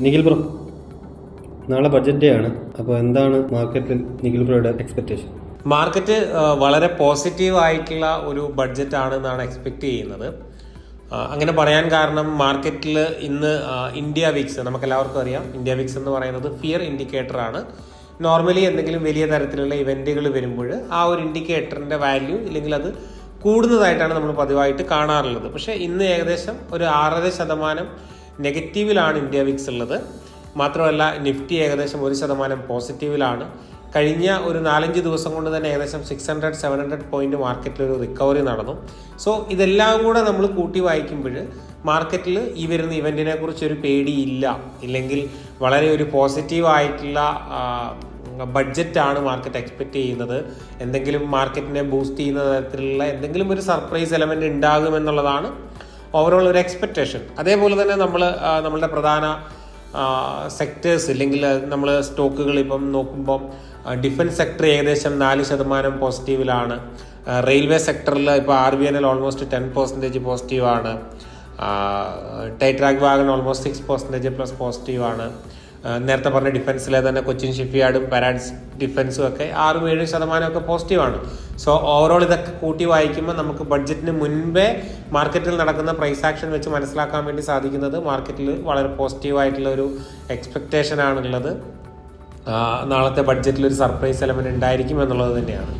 Nikhil bro, നാളെ budget day ആണ്. അപ്പോൾ എന്താണ് മാർക്കറ്റിൽ നിഖിൽ ബ്രോയുടെ എക്സ്പെക്ടേഷൻ? മാർക്കറ്റ് വളരെ പോസിറ്റീവ് ആയിട്ടുള്ള ഒരു ബഡ്ജറ്റ് ആണ് എന്നാണ് എക്സ്പെക്ട് ചെയ്യുന്നത്. അങ്ങനെ പറയാൻ കാരണം മാർക്കറ്റിൽ ഇന്ന് ഇന്ത്യ വിക്സ്, നമുക്കെല്ലാവർക്കും അറിയാം, ഇന്ത്യ വിക്സ് എന്ന് പറയുന്നത് ഫിയർ ഇൻഡിക്കേറ്റർ ആണ്. നോർമലി എന്തെങ്കിലും വലിയ തരത്തിലുള്ള ഇവൻറ്റുകൾ വരുമ്പോൾ ആ ഒരു ഇൻഡിക്കേറ്ററിൻ്റെ വാല്യൂ ഇല്ലെങ്കിൽ അത് കൂടുന്നതായിട്ടാണ് നമ്മൾ പതിവായിട്ട് കാണാറുള്ളത്. പക്ഷേ ഇന്ന് ഏകദേശം ഒരു 6.5% നെഗറ്റീവിലാണ് ഇന്ത്യ വിക്സ് ഉള്ളത്. മാത്രമല്ല നിഫ്റ്റി ഏകദേശം 1% പോസിറ്റീവിലാണ്. കഴിഞ്ഞ ഒരു 4-5 ദിവസം കൊണ്ട് തന്നെ ഏകദേശം 600-700 പോയിന്റ് മാർക്കറ്റിലൊരു റിക്കവറി നടന്നു. സോ ഇതെല്ലാം കൂടെ നമ്മൾ കൂട്ടി വായിക്കുമ്പോൾ മാർക്കറ്റിൽ ഈ വരുന്ന ഇവൻറ്റിനെ കുറിച്ചൊരു പേടിയില്ല, ഇല്ലെങ്കിൽ വളരെ ഒരു പോസിറ്റീവായിട്ടുള്ള ബഡ്ജറ്റാണ് മാർക്കറ്റ് എക്സ്പെക്റ്റ് ചെയ്യുന്നത്. എന്തെങ്കിലും മാർക്കറ്റിനെ ബൂസ്റ്റ് ചെയ്യുന്ന തരത്തിലുള്ള എന്തെങ്കിലും ഒരു സർപ്രൈസ് എലമെൻറ്റ് ഉണ്ടാകുമെന്നുള്ളതാണ് ഓവറോൾ ഒരു എക്സ്പെക്റ്റേഷൻ. അതേപോലെ തന്നെ നമ്മളുടെ പ്രധാന സെക്ടേഴ്സ് ഇല്ലെങ്കിൽ നമ്മൾ സ്റ്റോക്കുകൾ ഇപ്പം നോക്കുമ്പം ഡിഫൻസ് സെക്ടർ ഏകദേശം 4% പോസിറ്റീവിലാണ്. റെയിൽവേ സെക്ടറിൽ ഇപ്പോൾ RVNL ഓൾമോസ്റ്റ് 10% പോസിറ്റീവാണ്. ടൈറ്റാഗ് വാഗൺ ഓൾമോസ്റ്റ് 6% പ്ലസ് പോസിറ്റീവാണ്. നേരത്തെ പറഞ്ഞ ഡിഫൻസിലെ തന്നെ കൊച്ചിൻ ഷിപ്പ്യാർഡും പാരാഡ്സ് ഡിഫൻസും ഒക്കെ 6-7% ഒക്കെ പോസിറ്റീവാണ്. സോ ഓവറോൾ ഇതൊക്കെ കൂട്ടി വായിക്കുമ്പോൾ നമുക്ക് ബഡ്ജറ്റിന് മുൻപേ മാർക്കറ്റിൽ നടക്കുന്ന പ്രൈസ് ആക്ഷൻ വെച്ച് മനസ്സിലാക്കാൻ വേണ്ടി സാധിക്കുന്നത് മാർക്കറ്റിൽ വളരെ പോസിറ്റീവായിട്ടുള്ള ഒരു എക്സ്പെക്റ്റേഷൻ ആണുള്ളത്. നാളത്തെ ബഡ്ജറ്റിൽ ഒരു സർപ്രൈസ് എലമെന്റ് ഉണ്ടായിരിക്കും എന്നുള്ളത് തന്നെയാണ്.